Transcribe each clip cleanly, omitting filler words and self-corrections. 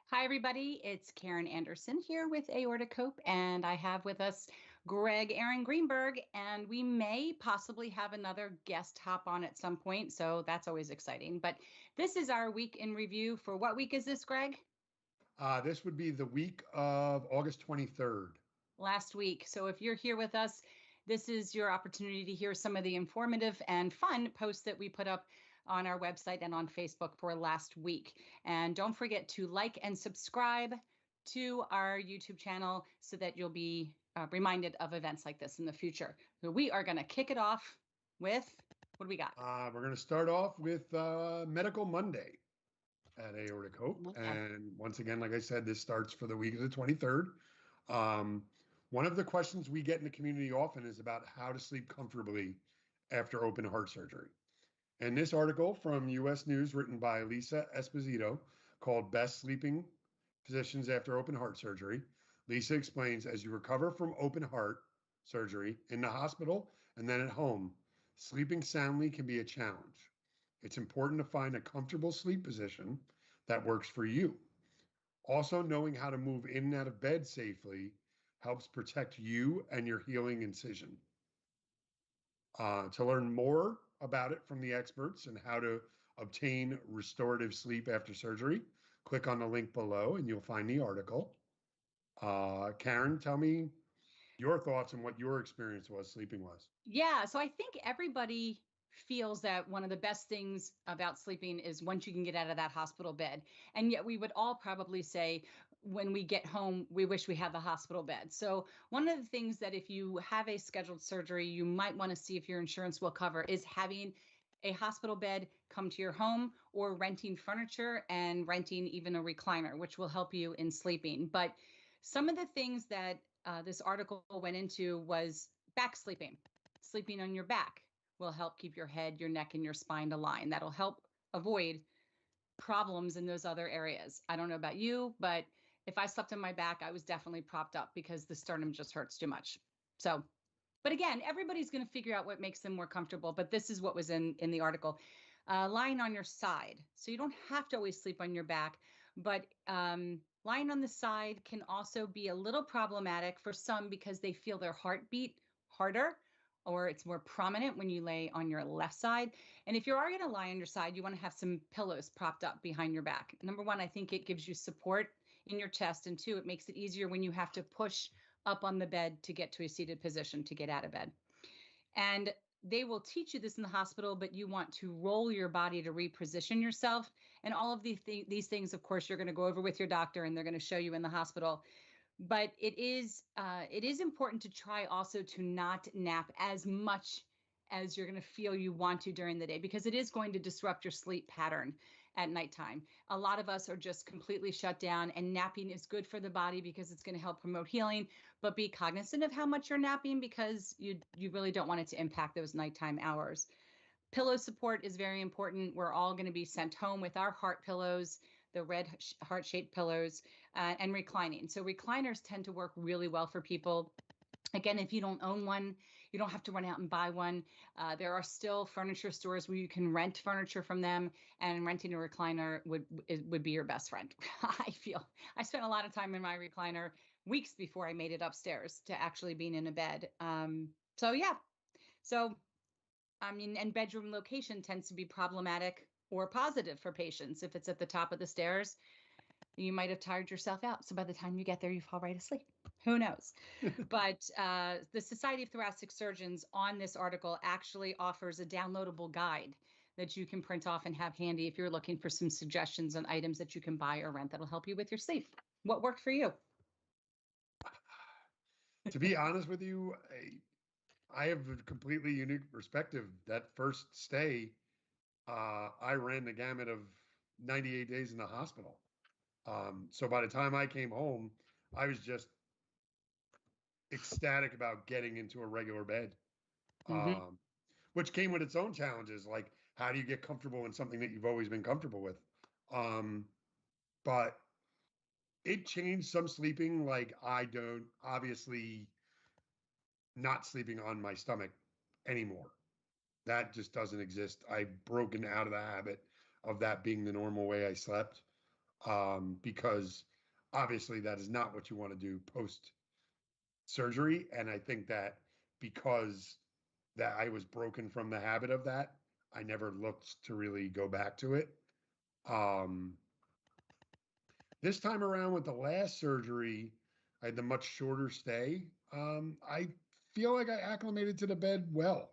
Hi, everybody. It's Karen Anderson here with Aorta Cope, and I have with us Greg Aaron Greenberg, and we may possibly have another guest hop on at some point, so that's always exciting. But this is our week in review. For what week is this, Greg? This would be the week of August 23rd. Last week. So if you're here with us, this is your opportunity to hear some of the informative and fun posts that we put up on our website and on Facebook for last week. And don't forget to like and subscribe to our YouTube channel so that you'll be reminded of events like this in the future. So we are going to kick it off with what do we got? We're going to start off with Medical Monday at Aorta Cope. Okay. And once again, like I said, this starts for the week of the 23rd. One of the questions we get in the community often is about how to sleep comfortably after open heart surgery. And this article from US News, written by Lisa Esposito, called Best Sleeping Positions After Open Heart Surgery. Lisa explains, as you recover from open heart surgery in the hospital and then at home, sleeping soundly can be a challenge. It's important to find a comfortable sleep position that works for you. Also, knowing how to move in and out of bed safely helps protect you and your healing incision. To learn more about it from the experts and how to obtain restorative sleep after surgery, click on the link below and you'll find the article. Karen, tell me your thoughts on what your experience was sleeping was. Yeah, so I think everybody feels that one of the best things about sleeping is once you can get out of that hospital bed. And yet we would all probably say when we get home, we wish we had the hospital bed. So one of the things that if you have a scheduled surgery, you might want to see if your insurance will cover is having a hospital bed come to your home or renting furniture and renting even a recliner, which will help you in sleeping. But some of the things that this article went into was back sleeping. Sleeping on your back will help keep your head, your neck, and your spine aligned. That'll help avoid problems in those other areas. I don't know about you, but if I slept on my back, I was definitely propped up because the sternum just hurts too much. So, but again, everybody's going to figure out what makes them more comfortable. But this is what was in the article. Lying on your side. So you don't have to always sleep on your back, but lying on the side can also be a little problematic for some because they feel their heartbeat harder or it's more prominent when you lay on your left side. And if you are going to lie on your side, you want to have some pillows propped up behind your back. Number one, I think it gives you support in your chest. And two, it makes it easier when you have to push up on the bed to get to a seated position to get out of bed. And they will teach you this in the hospital, but you want to roll your body to reposition yourself. And all of these things, of course, you're going to go over with your doctor and they're going to show you in the hospital. But it is important to try also to not nap as much as you're going to feel you want to during the day, because it is going to disrupt your sleep pattern at nighttime. A lot of us are just completely shut down, and napping is good for the body because it's going to help promote healing, but be cognizant of how much you're napping because you really don't want it to impact those nighttime hours. Pillow support is very important. We're all going to be sent home with our heart pillows, the red heart-shaped pillows, and reclining. So recliners tend to work really well for people. Again, if you don't own one, you don't have to run out and buy one. There are still furniture stores where you can rent furniture from them, and renting a recliner would be your best friend. I feel I spent a lot of time in my recliner weeks before I made it upstairs to actually being in a bed. So yeah, so I mean, and bedroom location tends to be problematic or positive for patients. If it's at the top of the stairs, you might have tired yourself out. So by the time you get there, you fall right asleep. Who knows? But the Society of Thoracic Surgeons on this article actually offers a downloadable guide that you can print off and have handy if you're looking for some suggestions on items that you can buy or rent that'll help you with your sleep. What worked for you? To be honest with you, I have a completely unique perspective. That first stay, I ran the gamut of 98 days in the hospital. So by the time I came home, I was just ecstatic about getting into a regular bed, Mm-hmm. um, which came with its own challenges. Like, how do you get comfortable in something that you've always been comfortable with? Um, but it changed some sleeping. Like, I don't obviously not sleeping on my stomach anymore. That just doesn't exist. I've broken out of the habit of that being the normal way I slept. because obviously that is not what you want to do post surgery. And I think that because that I was broken from the habit of that, I never looked to really go back to it. Um, this time around with the last surgery, I had the much shorter stay. I feel like I acclimated to the bed well.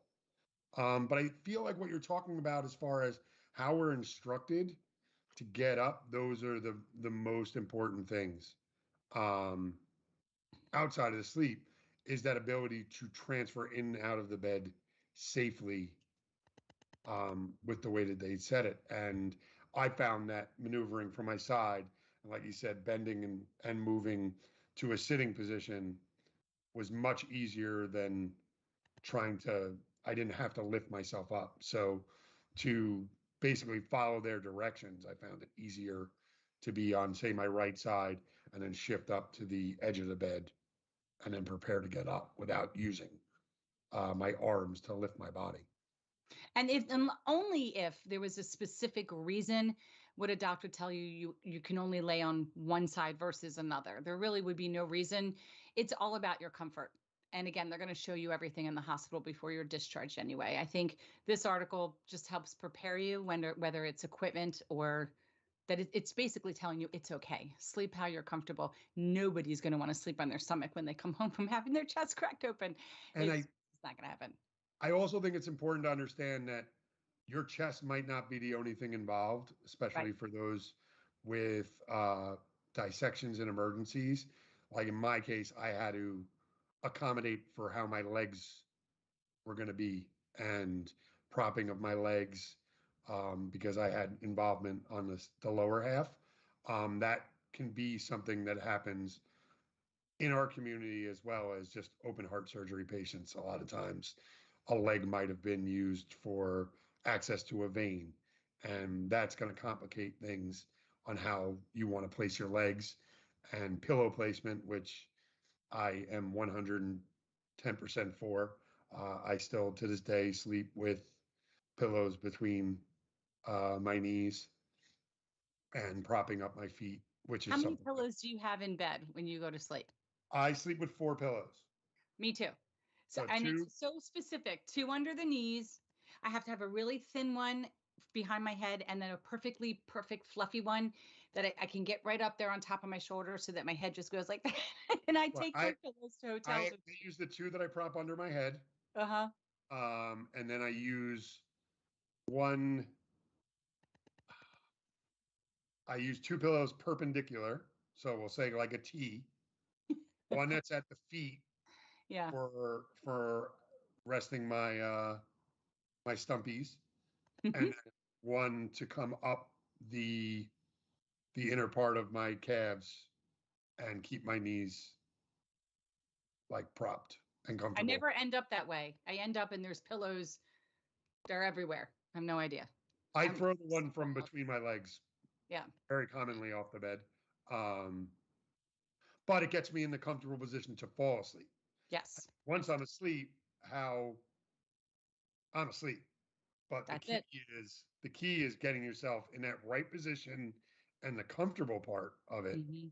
But I feel like what you're talking about as far as how we're instructed to get up, those are the most important things. Um, outside of the sleep is that ability to transfer in and out of the bed safely with the way that they set it. And I found that maneuvering from my side, and like you said, bending and moving to a sitting position was much easier than trying to, I didn't have to lift myself up. So to basically follow their directions, I found it easier to be on, say, my right side and then shift up to the edge of the bed and then prepare to get up without using my arms to lift my body. And if only if there was a specific reason would a doctor tell you you can only lay on one side versus another. There really would be no reason. It's all about your comfort. And again, they're going to show you everything in the hospital before you're discharged anyway. I think this article just helps prepare you whether it's equipment or that it's basically telling you it's okay. Sleep how you're comfortable. Nobody's going to want to sleep on their stomach when they come home from having their chest cracked open. And It's not going to happen. I also think it's important to understand that your chest might not be the only thing involved, especially Right. for those with dissections and emergencies. Like in my case, I had to accommodate for how my legs were going to be and propping of my legs because I had involvement on the lower half. That can be something that happens in our community as well as just open heart surgery patients. A lot of times, a leg might have been used for access to a vein, and that's going to complicate things on how you want to place your legs and pillow placement, which I am 110% for. I still to this day sleep with pillows between my knees and propping up my feet, which How is many something pillows do you have in bed when you go to sleep? I sleep with 4 pillows. Me too. So, So and it's two, so specific, two under the knees. I have to have a really thin one behind my head and then a perfect fluffy one that I can get right up there on top of my shoulder so that my head just goes like that. And I well, take throw pillows to I hotels. use the two that I prop under my head, Uh-huh. and then I use one. I use 2 pillows perpendicular, so we'll say like a T. One that's at the feet Yeah. for resting my stumpies, and then one to come up the the inner part of my calves and keep my knees like propped and I comfortable. never end up that way. I end up and there's pillows. They're everywhere. I have no idea. I I'm throw the one from between my legs yeah. very commonly off the bed. Um, but it gets me in the comfortable position to fall asleep. Yes. Once I'm asleep, how I'm asleep. But That's it. the key is getting yourself in that right position and the comfortable part of it, Hmm.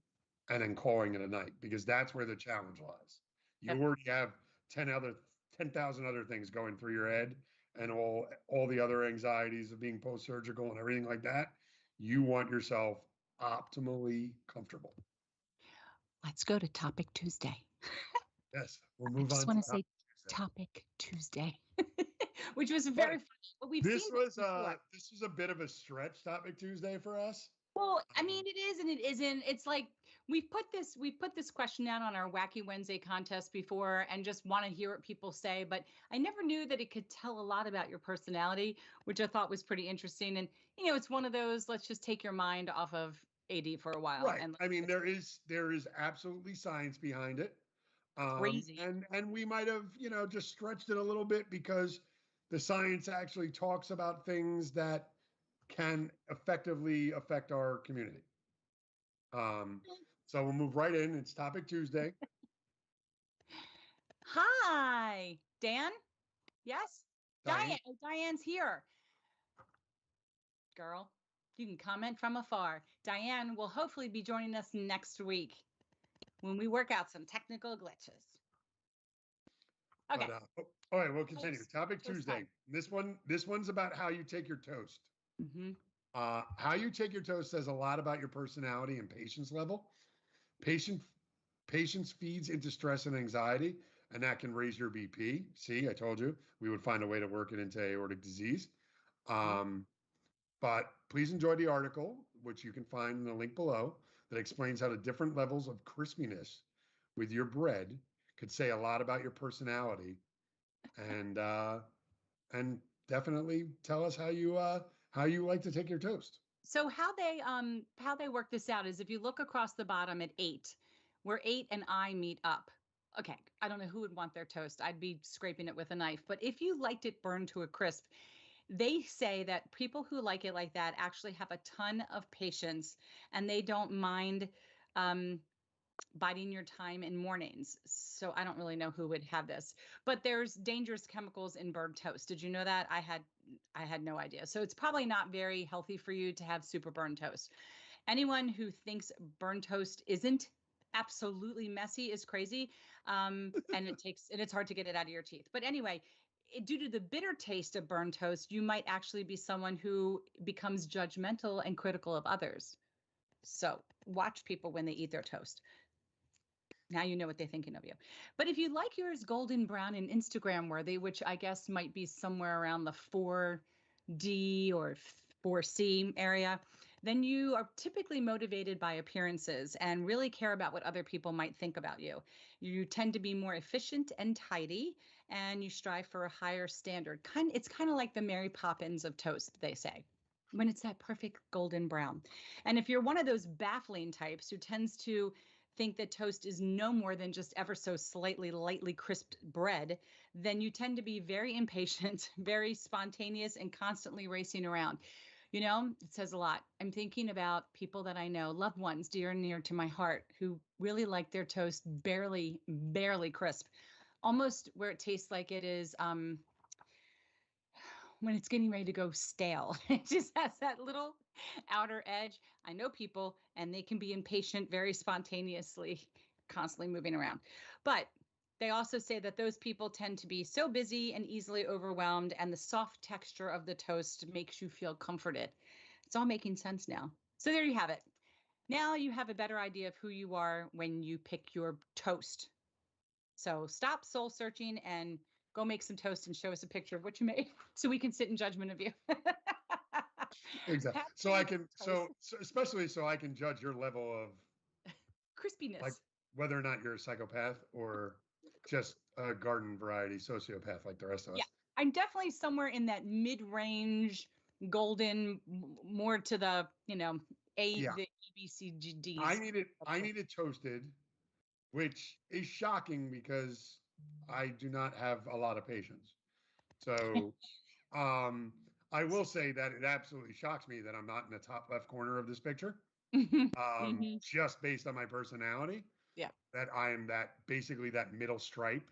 and then calling it a night because that's where the challenge lies. You Yep. already have 10,000 other things going through your head and all the other anxieties of being post surgical and everything like that. You want yourself optimally comfortable. Let's go to Topic Tuesday. Yes, we'll I move just on to want to say Tuesday. Topic Tuesday, which was But very funny. But we've seen this before. this was a bit of a stretch topic Tuesday for us. Well, I Um, mean, it is and it isn't. It's like we put this question out on our Wacky Wednesday contest before, and just want to hear what people say. But I never knew that it could tell a lot about your personality, which I thought was pretty interesting. And it's one of those. Let's just take your mind off of AD for a while, right. and I mean, there is absolutely science behind it. crazy. And we might have, just stretched it a little bit because the science actually talks about things that can effectively affect our community. Um, so we'll move right in. It's Topic Tuesday. Hi, Dan. Yes, Diane, Diane's here, girl. You can comment from afar. Diane will hopefully be joining us next week when we work out some technical glitches. Okay. All right, we'll continue. Toast. Topic Toast Tuesday. time. This one's about how you take your toast. Mm-hmm. How you take your toast says a lot about your personality and patience level. Patience feeds into stress and anxiety, and that can raise your BP. See, I told you we would find a way to work it into aortic disease. But please enjoy the article, which you can find in the link below, that explains how the different levels of crispiness with your bread could say a lot about your personality, and definitely tell us how you like to take your toast. So how they work this out is if you look across the bottom at 8, where 8 and I meet up. Okay, I don't know who would want their toast. I'd be scraping it with a knife. But if you liked it burned to a crisp, they say that people who like it like that actually have a ton of patience and they don't mind um, biding your time in mornings. So I don't really know who would have this, but there's dangerous chemicals in burned toast. Did you know that? I had no idea. So it's probably not very healthy for you to have super burned toast. Anyone who thinks burned toast isn't absolutely messy is crazy. And it's hard to get it out of your teeth. But anyway, due to the bitter taste of burned toast, you might actually be someone who becomes judgmental and critical of others. So watch people when they eat their toast. Now you know what they're thinking of you. But if you like yours golden brown and Instagram worthy, which I guess might be somewhere around the 4D or 4C area, then you are typically motivated by appearances and really care about what other people might think about you. You tend to be more efficient and tidy, and you strive for a higher standard. It's kind of like the Mary Poppins of toast, they say, when it's that perfect golden brown. And if you're one of those baffling types who tends to think that toast is no more than just ever so slightly lightly crisped bread, then you tend to be very impatient, very spontaneous, and constantly racing around. You know, it says a lot. I'm thinking about people that I know, loved ones dear and near to my heart, who really like their toast barely, barely crisp, almost where it tastes like it is when it's getting ready to go stale. It just has that little outer edge. I know people and they can be impatient very spontaneously, constantly moving around. But they also say that those people tend to be so busy and easily overwhelmed, and the soft texture of the toast makes you feel comforted. It's all making sense now. So there you have it. Now you have a better idea of who you are when you pick your toast. So stop soul searching and go make some toast and show us a picture of what you made so we can sit in judgment of you. Exactly. So I can, so especially so I can judge your level of crispiness, like whether or not you're a psychopath or just a garden variety sociopath like the rest of us. Yeah, I'm definitely somewhere in that mid-range golden, more to the, the ABCD. I need it toasted, which is shocking because I do not have a lot of patience. So I will say that it absolutely shocks me that I'm not in the top left corner of this picture. Just based on my personality. Yeah. That I am basically that middle stripe.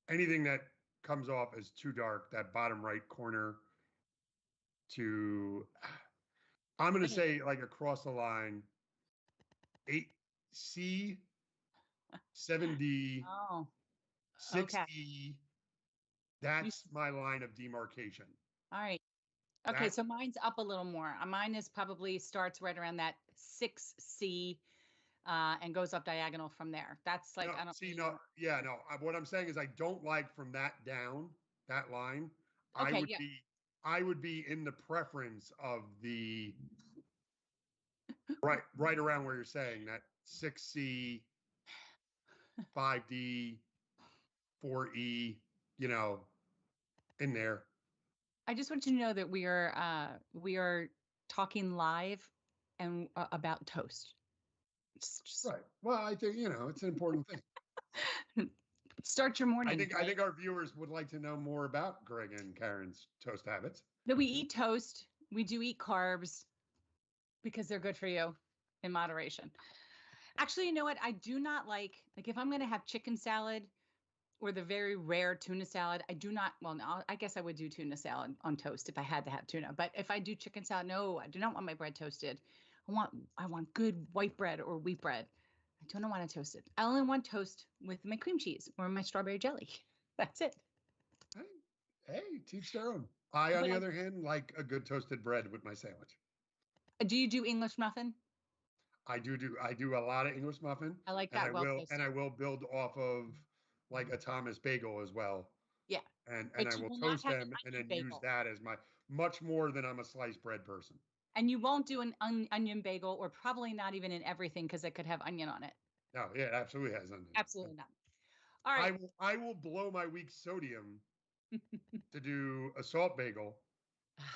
Anything that comes off as too dark, that bottom right corner to, I'm going to say like across the line, 8C, 7D, Oh, 6E. okay. That's my line of demarcation. All right. Okay, so mine's up a little more. Mine is probably starts right around that 6C and goes up diagonal from there. That's like, I don't see. No, yeah, no. What I'm saying is I don't like from that down, that line. Okay, I would be in the preference of the right around where you're saying that 6C, 5D, 4E, in there. I just want you to know that we are talking live and about toast. Right. Well, I think it's an important thing. Start your morning. I think our viewers would like to know more about Greg and Karen's toast habits. That we eat toast. We do eat carbs because they're good for you in moderation. Actually, you know what? I do not like if I'm going to have chicken salad, or the very rare tuna salad. I do not, well, no, I guess I would do tuna salad on toast if I had to have tuna. But if I do chicken salad, no, I do not want my bread toasted. I want good white bread or wheat bread. I don't want it toasted. I only want toast with my cream cheese or my strawberry jelly. That's it. Hey, teach their own. I, on But the other hand, like a good toasted bread with my sandwich. do you do English muffin? I do a lot of English muffin, I like and that well toasted. I will build off of like a Thomas bagel as well, Yeah, and I but you will will not toast have an them and onion then use bagel. that as my much more than I'm a sliced bread person. And you won't do an onion bagel or probably not even in everything because it could have onion on it. No, yeah, it absolutely has onion. Absolutely not. All right. I will blow my weak sodium to do a salt bagel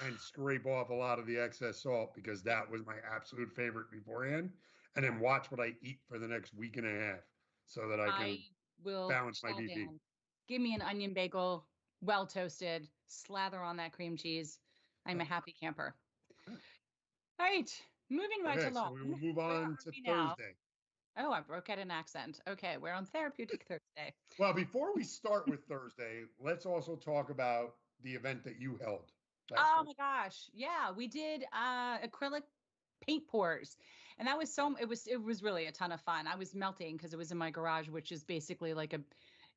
and scrape off a lot of the excess salt because that was my absolute favorite beforehand, and then watch what I eat for the next week and a half so that I I can will balance my chow BP. down. Give me an onion bagel, well toasted, slather on that cream cheese. I'm a happy camper. All right, moving right Okay, so along. we will move Where on are to we now? Thursday. Oh, I broke out an accent. Okay, we're on Therapeutic Thursday. Well, before we start with Thursday, let's also talk about the event that you held last Oh week. my gosh. Yeah, we did acrylic paint pours. And that was it was really a ton of fun. I was melting because it was in my garage, which is basically like a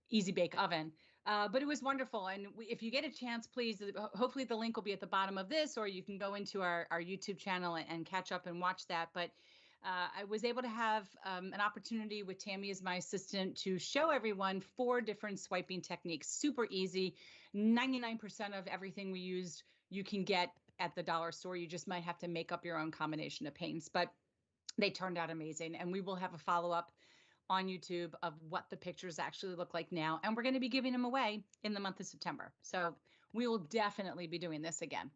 easy bake oven. But it was wonderful. And if you get a chance, please, hopefully the link will be at the bottom of this, or you can go into our YouTube channel and catch up and watch that. But I was able to have an opportunity with Tammy as my assistant to show everyone 4 different swiping techniques. Super easy. 99% of everything we used, you can get at the dollar store. You just might have to make up your own combination of paints, but they turned out amazing. And we will have a follow up on YouTube of what the pictures actually look like now. And we're going to be giving them away in the month of September. So we will definitely be doing this again.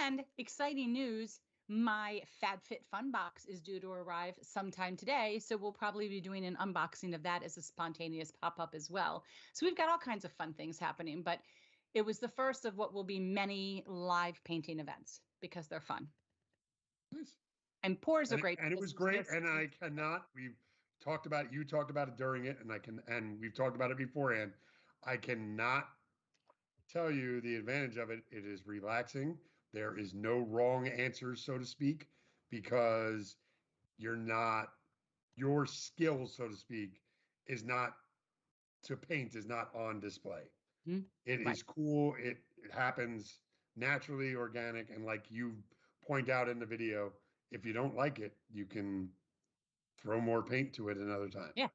And exciting news, my FabFitFun box is due to arrive sometime today. So we'll probably be doing an unboxing of that as a spontaneous pop up as well. So we've got all kinds of fun things happening, but it was the first of what will be many live painting events because they're fun. Nice. And pours are And great. it was great. And I cannot, we've talked about it, you talked about it during it, and we've talked about it beforehand. I cannot tell you the advantage of it. It is relaxing. There is no wrong answers, so to speak, because you're not, your skill, so to speak, is not to paint, is not on display. Mhm. It Right. is cool. It happens naturally, organic. And like you point out in the video, if you don't like it, you can throw more paint to it another time. Yeah.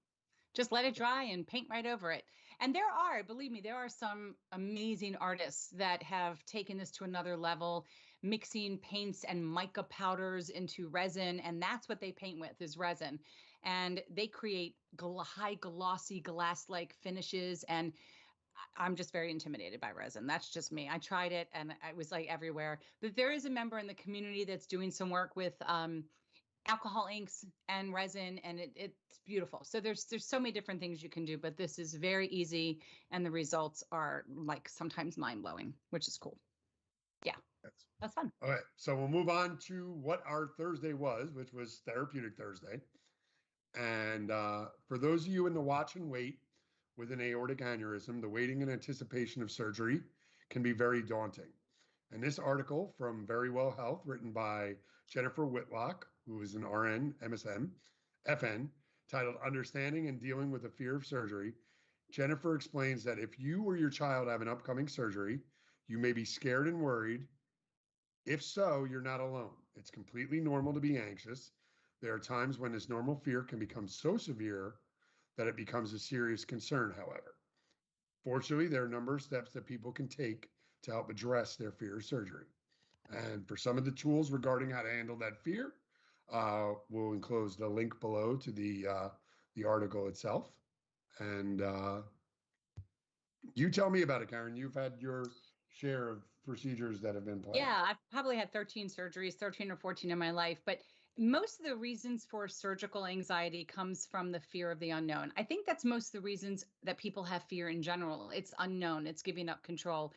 Just let it dry and paint right over it. And there are, believe me, there are some amazing artists that have taken this to another level, mixing paints and mica powders into resin. And that's what they paint with is resin. And they create high glossy glass-like finishes. And I'm just very intimidated by resin. That's just me. I tried it and I was like everywhere. But there is a member in the community that's doing some work with alcohol inks and resin, and it's beautiful. So there's so many different things you can do, but this is very easy and the results are like sometimes mind-blowing, which is cool. Yeah, that's fun. All right. So we'll move on to what our Thursday was, which was Therapeutic Thursday. And for those of you in the watch and wait with an aortic aneurysm, the waiting and anticipation of surgery can be very daunting. And this article from Verywell Health, written by Jennifer Whitlock, who is an RN, MSM, FN, titled Understanding and Dealing with the Fear of Surgery, Jennifer explains that if you or your child have an upcoming surgery, you may be scared and worried. If so, you're not alone. It's completely normal to be anxious. There are times when this normal fear can become so severe that it becomes a serious concern, however. Fortunately, there are a number of steps that people can take to help address their fear of surgery. And for some of the tools regarding how to handle that fear, we'll enclose the link below to the article itself. And you tell me about it, Karen. You've had your share of procedures that have been planned. Yeah, I've probably had 13 surgeries, 13 or 14 in my life, but most of the reasons for surgical anxiety comes from the fear of the unknown. I think that's most of the reasons that people have fear in general. It's unknown, it's giving up control.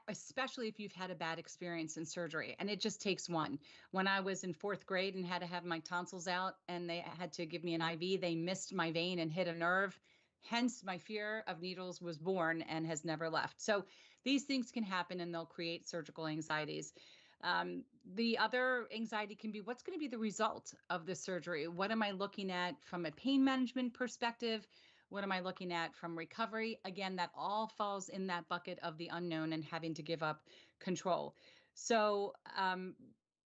Especially if you've had a bad experience in surgery. And it just takes one. When I was in 4th grade and had to have my tonsils out and they had to give me an IV, they missed my vein and hit a nerve. Hence, my fear of needles was born and has never left. So these things can happen and they'll create surgical anxieties. The other anxiety can be what's going to be the result of the surgery? What am I looking at from a pain management perspective? What am I looking at from recovery? Again, that all falls in that bucket of the unknown and having to give up control. So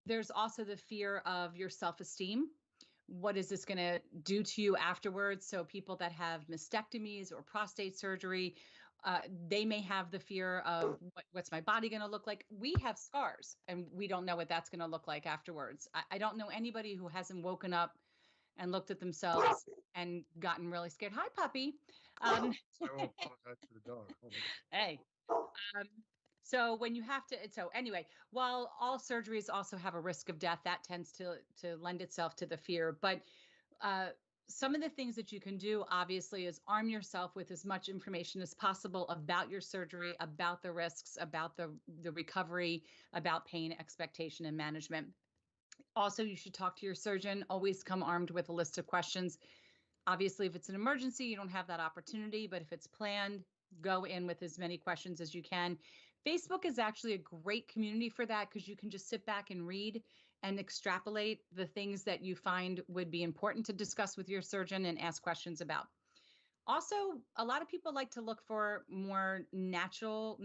there's also the fear of your self esteem. What is this going to do to you afterwards? So people that have mastectomies or prostate surgery, they may have the fear of what's my body going to look like. We have scars and we don't know what that's going to look like afterwards. I don't know anybody who hasn't woken up and looked at themselves and gotten really scared. Hi, puppy. I will apologize for the dog. Oh Hey. Um, so when you have to, so anyway, while all surgeries also have a risk of death, that tends to lend itself to the fear. But uh, some of the things that you can do, obviously, is arm yourself with as much information as possible about your surgery, about the risks, about the recovery, about pain expectation and management. Also, you should talk to your surgeon. Always come armed with a list of questions. Obviously, if it's an emergency, you don't have that opportunity, but if it's planned, go in with as many questions as you can. Facebook is actually a great community for that because you can just sit back and read and extrapolate the things that you find would be important to discuss with your surgeon and ask questions about. Also, a lot of people like to look for more natural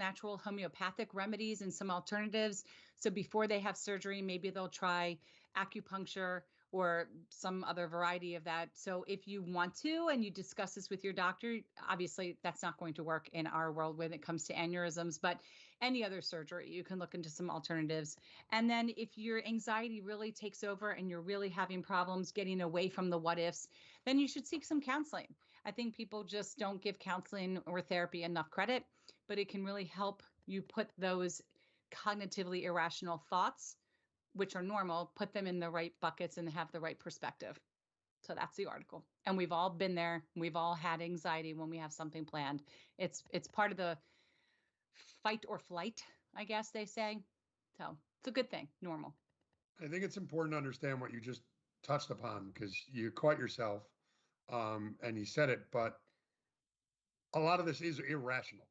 homeopathic remedies and some alternatives. So before they have surgery, maybe they'll try acupuncture or some other variety of that. So if you want to and you discuss this with your doctor, obviously that's not going to work in our world when it comes to aneurysms, but any other surgery, you can look into some alternatives. And then if your anxiety really takes over and you're really having problems getting away from the what ifs, then you should seek some counseling. I think people just don't give counseling or therapy enough credit, but it can really help you put those cognitively irrational thoughts, which are normal, put them in the right buckets and have the right perspective. So that's the article. And we've all been there. We've all had anxiety when we have something planned. It's part of the fight or flight, I guess they say. So it's a good thing, normal. I think it's important to understand what you just touched upon because you caught yourself and you said it, but a lot of this is irrational.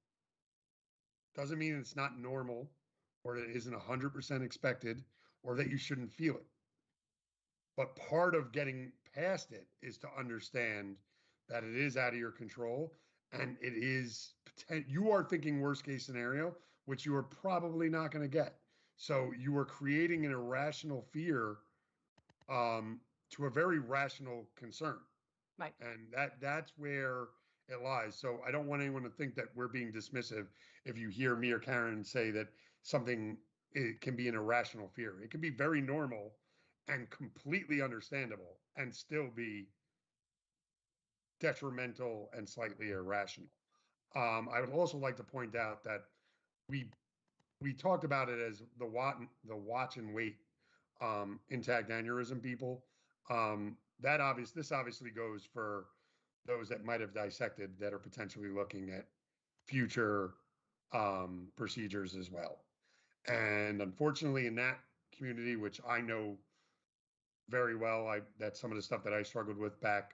Doesn't mean it's not normal or that it isn't 100% expected or that you shouldn't feel it. But part of getting past it is to understand that it is out of your control and it is, you are thinking worst case scenario, which you are probably not going to get. So you are creating an irrational fear to a very rational concern. Right. And that's where it lies. So I don't want anyone to think that we're being dismissive if you hear me or Karen say that something, it can be an irrational fear. It can be very normal and completely understandable and still be detrimental and slightly irrational. I would also like to point out that we we talked about it as the watch and wait intact aneurysm people. This obviously goes for those that might have dissected that are potentially looking at future procedures as well. And unfortunately, in that community, which I know very well, that's some of the stuff that I struggled with back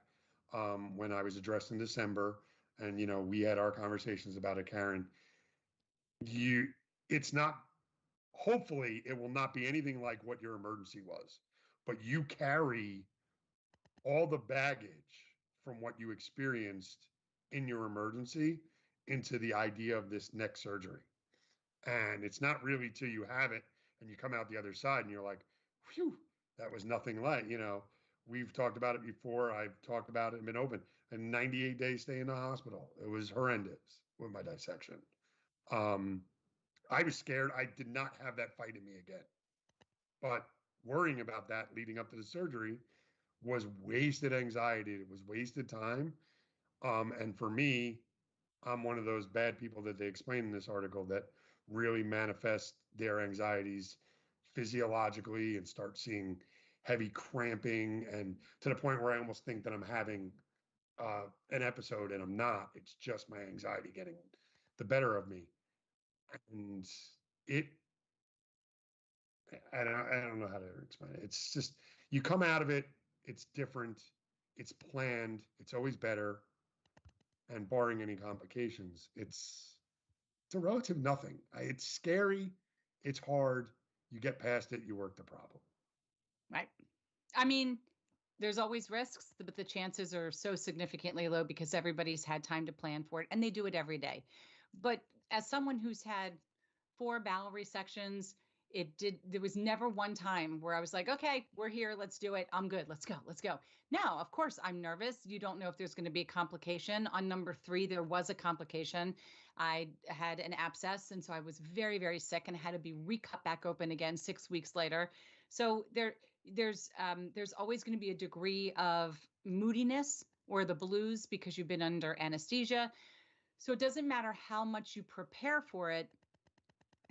when I was addressed in December. And we had our conversations about it, Karen. You, it's not. Hopefully, it will not be anything like what your emergency was, but you carry all the baggage from what you experienced in your emergency into the idea of this next surgery. And it's not really till you have it and you come out the other side and you're like, whew, that was nothing like, we've talked about it before. I've talked about it and been open. A 98-day stay in the hospital. It was horrendous with my dissection. Um, I was scared. I did not have that fight in me again. But worrying about that leading up to the surgery was wasted anxiety. It was wasted time. And for me, I'm one of those bad people that they explain in this article that really manifest their anxieties physiologically and start seeing heavy cramping and to the point where I almost think that I'm having an episode and I'm not. It's just my anxiety getting the better of me. And it, I don't know how to explain it. It's just, you come out of it, it's different, it's planned, it's always better. and barring any complications, it's a relative nothing. It's scary, it's hard. You get past it, you work the problem. Right. I mean, there's always risks, but the chances are so significantly low because everybody's had time to plan for it and they do it every day. But as someone who's had 4 bowel resections, there was never one time where I was like, okay, we're here, let's do it. I'm good. Let's go. Let's go. Now, of course, I'm nervous. You don't know if there's going to be a complication. On number 3, there was a complication. I had an abscess, and so I was very, very sick and had to be recut back open again 6 weeks later. So there's always going to be a degree of moodiness or the blues because you've been under anesthesia. So it doesn't matter how much you prepare for it,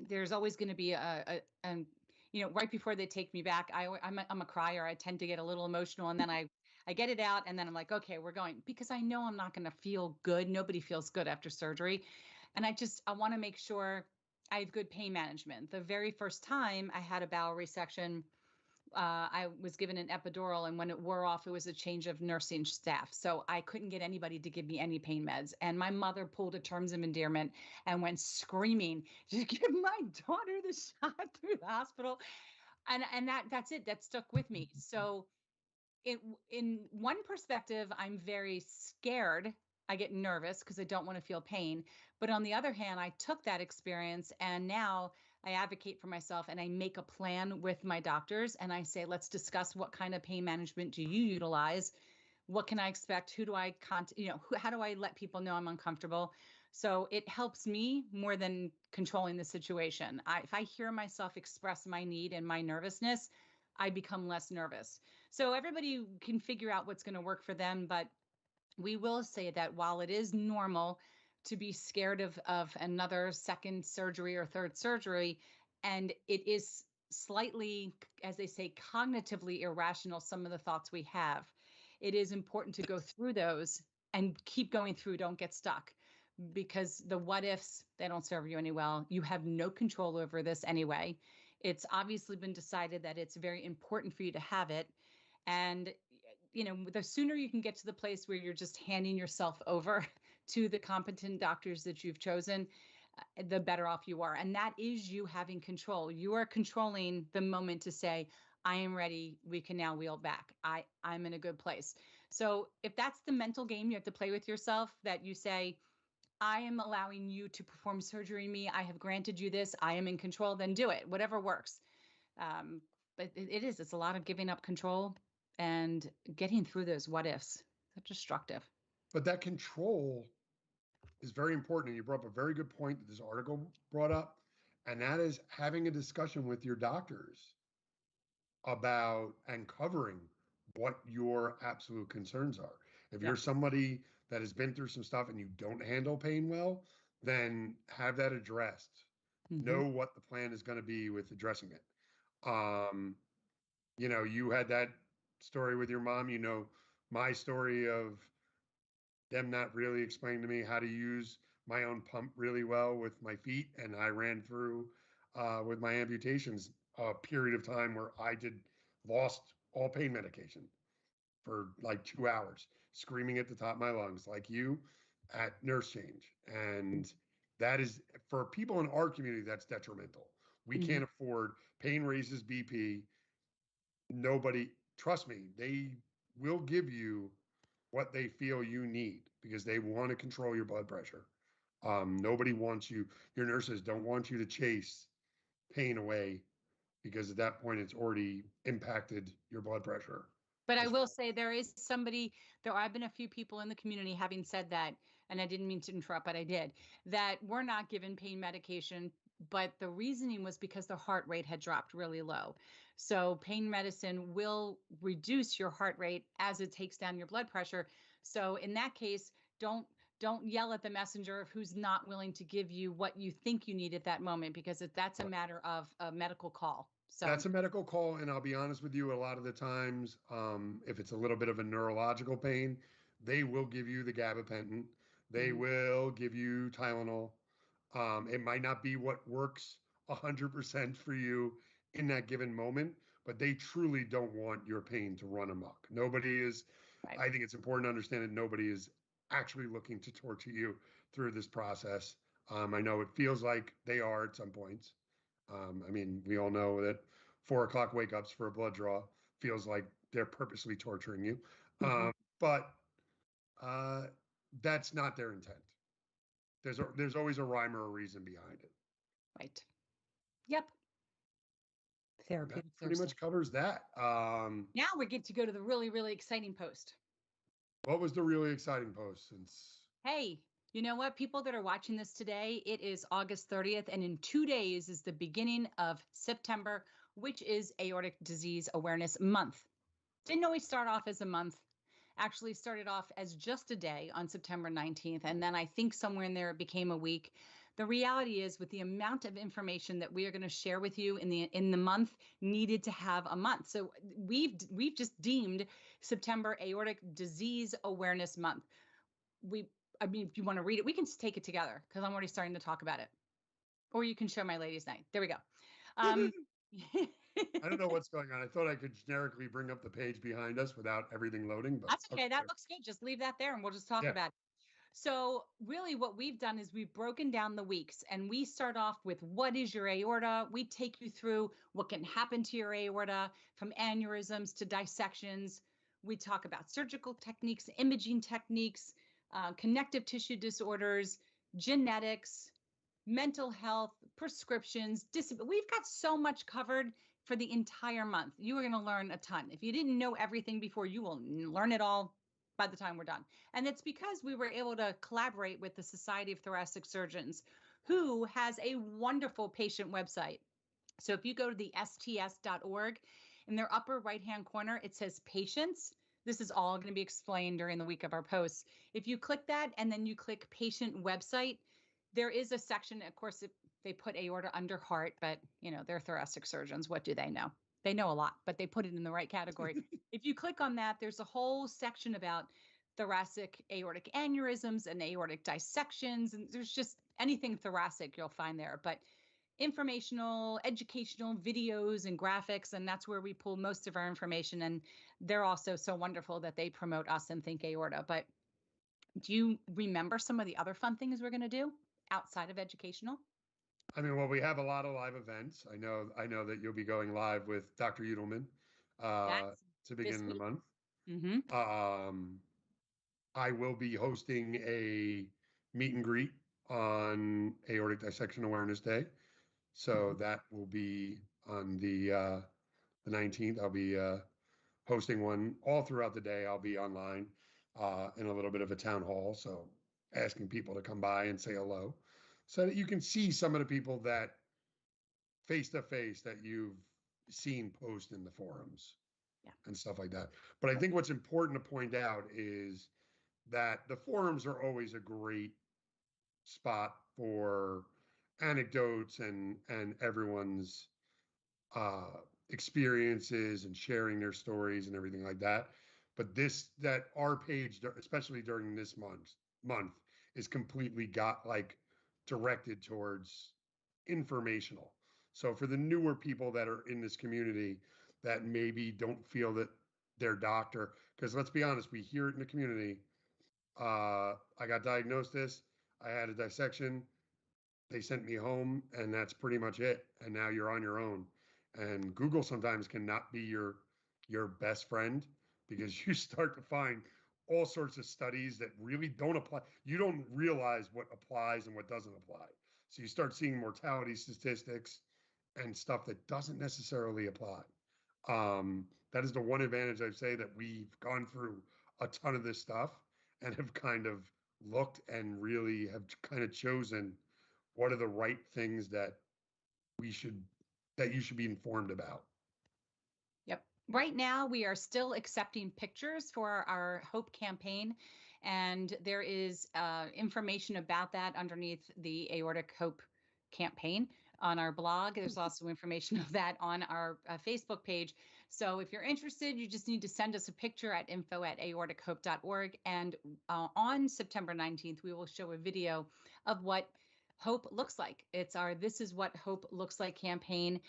there's always going to be right before they take me back, I'm a crier. I tend to get a little emotional, and then I get it out, and then I'm like, okay, we're going, because I know I'm not going to feel good. Nobody feels good after surgery. And I want to make sure I have good pain management. The very first time I had a bowel resection, I was given an epidural, and when it wore off, it was a change of nursing staff. So I couldn't get anybody to give me any pain meds. And my mother pulled a terms of endearment and went screaming to give my daughter the shot through the hospital. And that's it. That stuck with me. So in one perspective, I'm very scared. I get nervous because I don't want to feel pain. But on the other hand, I took that experience and now I advocate for myself and I make a plan with my doctors and I say, let's discuss what kind of pain management do you utilize? What can I expect? Who do I how do I let people know I'm uncomfortable? So it helps me more than controlling the situation. If I hear myself express my need and my nervousness, I become less nervous. So everybody can figure out what's going to work for them, but we will say that while it is normal to be scared of another second surgery or third surgery, and it is slightly, as they say, cognitively irrational, some of the thoughts we have, it is important to go through those and keep going through. Don't get stuck, because the what ifs, they don't serve you any well. You have no control over this anyway. It's obviously been decided that it's very important for you to have it. And the sooner you can get to the place where you're just handing yourself over to the competent doctors that you've chosen, the better off you are. And that is you having control. You are controlling the moment to say, I am ready. We can now wheel back. I'm in a good place. So if that's the mental game you have to play with yourself, that you say, I am allowing you to perform surgery in me. I have granted you this. I am in control. Then do it. Whatever works. But it's a lot of giving up control and getting through those what ifs. They're destructive. But that control is very important. And you brought up a very good point that this article brought up, and that is having a discussion with your doctors about and covering what your absolute concerns are. If Yeah. you're somebody that has been through some stuff and you don't handle pain well, then have that addressed. Mm-hmm. Know what the plan is going to be with addressing it. Um, you had that story with your mom, my story of them not really explaining to me how to use my own pump really well with my feet. And I ran through with my amputations a period of time where I lost all pain medication for like 2 hours, screaming at the top of my lungs, like you at nurse change. And that is, for people in our community, that's detrimental. We Mm-hmm. can't afford pain raises BP. Nobody, trust me, they will give you what they feel you need because they want to control your blood pressure. Nobody wants you, your nurses don't want you to chase pain away because at that point it's already impacted your blood pressure. But I As will well. say there have been a few people in the community having said that, and I didn't mean to interrupt, but I did, that we're not given pain medication. But the reasoning was because their heart rate had dropped really low. So pain medicine will reduce your heart rate as it takes down your blood pressure. So in that case, don't yell at the messenger of who's not willing to give you what you think you need at that moment, because that's a matter of a medical call. So That's a medical call, and I'll be honest with you, a lot of the times, if it's a little bit of a neurological pain, they will give you the gabapentin. They mhm. will give you Tylenol. It might not be what works 100% for you in that given moment, but they truly don't want your pain to run amok. Nobody is, Right. I think it's important to understand that nobody is actually looking to torture you through this process. I know it feels like they are at some points. I mean, we all know that 4 o'clock wake ups for a blood draw feels like they're purposely torturing you. Mhm. But uh, that's not their intent. There's always a rhyme or a reason behind it. Right. Yep. And that Therapeutic pretty Thursday. much covers that. Now we get to go to the really, really exciting post. What was the really exciting post since? Hey, you know what? People that are watching this today, it is August 30th, and in 2 days is the beginning of September, which is Aortic Disease Awareness Month. Didn't always start off as a month, actually started off as just a day on September 19th. And then I think somewhere in there it became a week. The reality is, with the amount of information that we are going to share with you in the month, needed to have a month. So we've just deemed September Aortic Disease Awareness Month. I mean, if you want to read it, we can take it together because I'm already starting to talk about it. Or you can show my ladies' night. There we go. Um, I don't know what's going on. I thought I could generically bring up the page behind us without everything loading, but That's okay. okay. That looks good. Just leave that there and we'll just talk Yeah. about it. So, really, what we've done is we've broken down the weeks and we start off with what is your aorta? We take you through what can happen to your aorta, from aneurysms to dissections. We talk about surgical techniques, imaging techniques, connective tissue disorders, genetics, mental health, prescriptions, we've got so much covered for the entire month. You are going to learn a ton. If you didn't know everything before, you will learn it all by the time we're done. And it's because we were able to collaborate with the Society of Thoracic Surgeons, who has a wonderful patient website. So if you go to the sts.org, in their upper right-hand corner, it says patients. This is all going to be explained during the week of our posts. If you click that and then you click patient website, there is a section, of course, they put aorta under heart, but they're thoracic surgeons. What do they know? They know a lot, but they put it in the right category. If you click on that, there's a whole section about thoracic aortic aneurysms and aortic dissections. And there's just anything thoracic you'll find there. But informational, educational videos and graphics, and that's where we pull most of our information. And they're also so wonderful that they promote us and Think Aorta. But do you remember some of the other fun things we're going to do outside of educational? I mean, well, we have a lot of live events. I know that you'll be going live with Dr. Udelman uh, That's to this begin the week. month. Mm-hmm. Um, I will be hosting a meet and greet on Aortic Dissection Awareness Day. So that will be on the 19th. I'll be hosting one all throughout the day. I'll be online in a little bit of a town hall. So asking people to come by and say hello so that you can see some of the people that face to face that you've seen post in the forums Yeah. and stuff like that. But I think what's important to point out is that the forums are always a great spot for anecdotes and everyone's uh, experiences and sharing their stories and everything like that. But that our page, especially during this month, is completely got like directed towards informational. So for the newer people that are in this community that maybe don't feel that their doctor, because let's be honest, we hear it in the community. I got diagnosed this. I had a dissection. They sent me home, and that's pretty much it. And now you're on your own. And Google sometimes cannot be your best friend because you start to find all sorts of studies that really don't apply. You don't realize what applies and what doesn't apply. So you start seeing mortality statistics and stuff that doesn't necessarily apply. That is the one advantage I'd say that we've gone through a ton of this stuff and have kind of looked and really have kind of chosen what are the right things that we should that you should be informed about. Yep. Right now, we are still accepting pictures for our Hope campaign. And there is information about that underneath the Aortic Hope campaign on our blog. There's also information of that on our Facebook page. So if you're interested, you just need to send us a picture at info@aortichope.org. And on September 19th, we will show a video of what Hope looks like. It's our This Is What Hope Looks Like campaign.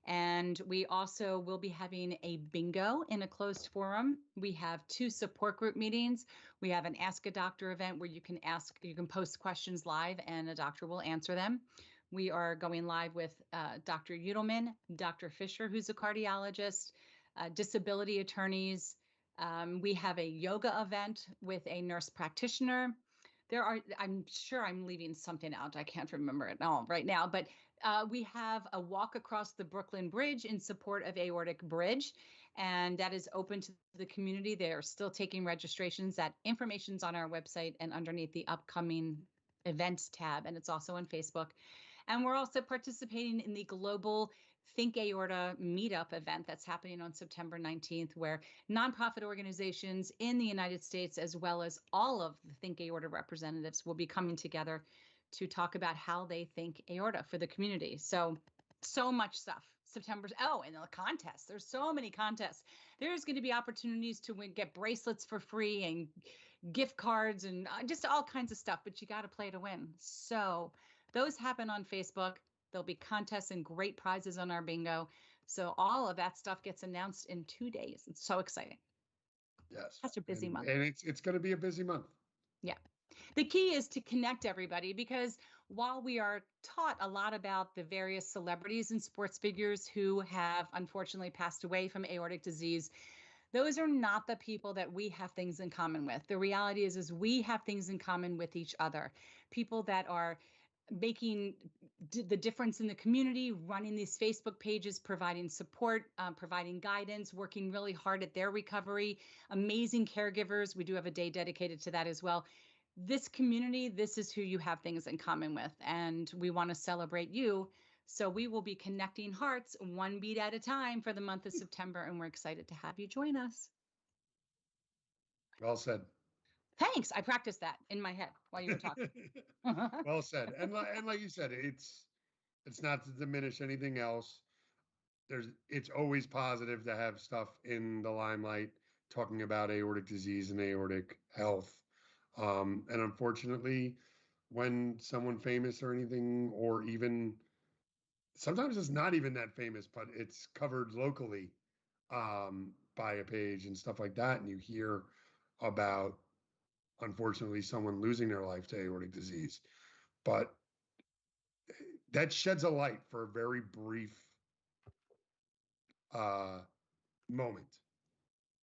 And we also will be having a bingo in a closed forum. We have 2 support group meetings. We have an Ask a Doctor event where you can post questions live and a doctor will answer them. We are going live with Dr. Udelman, Dr. Fisher, who's a cardiologist, disability attorneys. We have a yoga event with a nurse practitioner. I'm sure I'm leaving something out. I can't remember it all right now, but we have a walk across the Brooklyn Bridge in support of Aortic Bridge, and that is open to the community. They are still taking registrations. That information's on our website and underneath the upcoming events tab, and it's also on Facebook. And we're also participating in the global Think Aorta meetup event that's happening on September 19th, where nonprofit organizations in the United States, as well as all of the Think Aorta representatives, will be coming together to talk about how they think aorta for the community. So much stuff. September. Oh, and the contests. There's so many contests. There's going to be opportunities to get bracelets for free and gift cards and just all kinds of stuff, but you got to play to win. So those happen on Facebook. There'll be contests and great prizes on our bingo. So all of that stuff gets announced in 2 days. It's so exciting. Yes. Such a busy month. And it's going to be a busy month. Yeah. The key is to connect everybody, because while we are taught a lot about the various celebrities and sports figures who have unfortunately passed away from aortic disease, those are not the people that we have things in common with. The reality is we have things in common with each other. People that are making the difference in the community, running these Facebook pages, providing support, providing guidance, working really hard at their recovery, amazing caregivers. We do have a day dedicated to that as well. This community, this is who you have things in common with, and we want to celebrate you. So we will be connecting hearts one beat at a time for the month of September, and we're excited to have you join us. Well said. Thanks. I practiced that in my head while you were talking. Well said. And like you said, it's not to diminish anything else. It's always positive to have stuff in the limelight talking about aortic disease and aortic health. And unfortunately, when someone famous or anything, or even sometimes it's not even that famous, but it's covered locally by a page and stuff like that, and you hear about, unfortunately, someone losing their life to aortic disease. But that sheds a light for a very brief moment.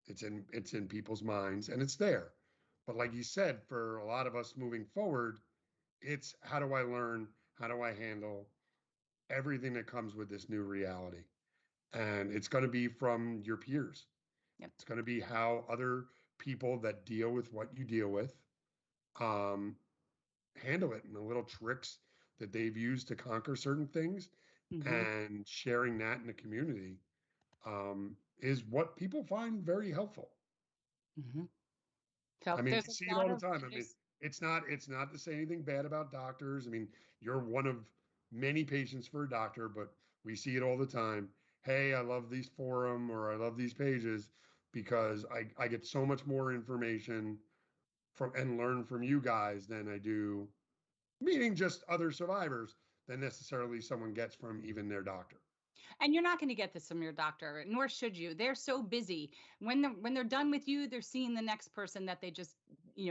It's in people's minds and it's there. But like you said, for a lot of us moving forward, it's how do I learn? How do I handle everything that comes with this new reality? And it's going to be from your peers. Yep. It's going to be how other people that deal with what you deal with handle it, and the little tricks that they've used to conquer certain things. Mm-hmm. And sharing that in the community is what people find very helpful. Mm-hmm. So I mean, you see it all the time. I mean, it's not to say anything bad about doctors. I mean, you're one of many patients for a doctor, but we see it all the time. Hey, I love these forum or I love these pages because I get so much more information from and learn from you guys than I do meeting just other survivors than necessarily someone gets from even their doctor. And you're not going to get this from your doctor, nor should you. They're so busy. When they're done with you, they're seeing the next person that they just,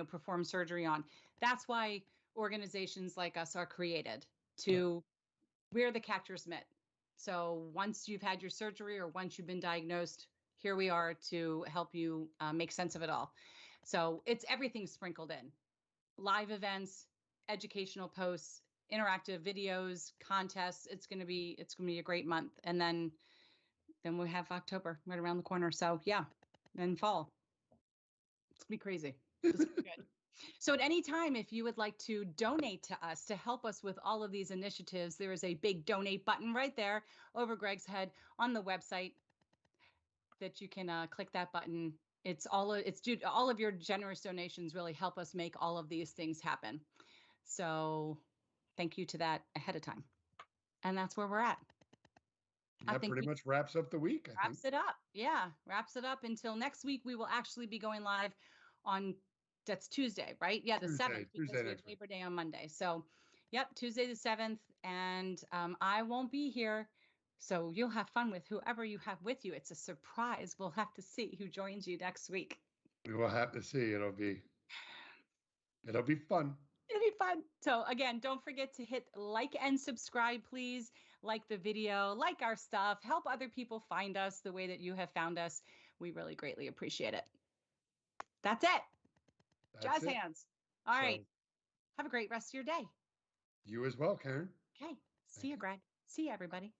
perform surgery on. That's why organizations like us are created to, we're the catcher's mitt. So once you've had your surgery or once you've been diagnosed, here we are to help you make sense of it all. So it's everything sprinkled in. Live events, educational posts, interactive videos, contests. It's going to be a great month. And then we have October right around the corner. So yeah, then fall. It's going to be crazy. It's gonna be good. So at any time, if you would like to donate to us to help us with all of these initiatives, there is a big donate button right there over Greg's head on the website that you can click that button. It's all of your generous donations really help us make all of these things happen. So thank you to that ahead of time. And that's where we're at. That pretty much wraps up the week. Wraps it up. Yeah, wraps it up until next week. We will actually be going live on, that's Tuesday, right? Yeah, the 7th, because we have Labor Day on Monday. So, yep, Tuesday the 7th. And I won't be here. So you'll have fun with whoever you have with you. It's a surprise. We'll have to see who joins you next week. We will have to see. It'll be fun. It'll be fun. So again, don't forget to hit like and subscribe, please. Like the video, like our stuff, help other people find us the way that you have found us. We really greatly appreciate it. That's it. That's Jazz it. hands. All right. So, Have a great rest of your day. you as well, Karen. Okay. See Thank you, you. Greg. See you, everybody.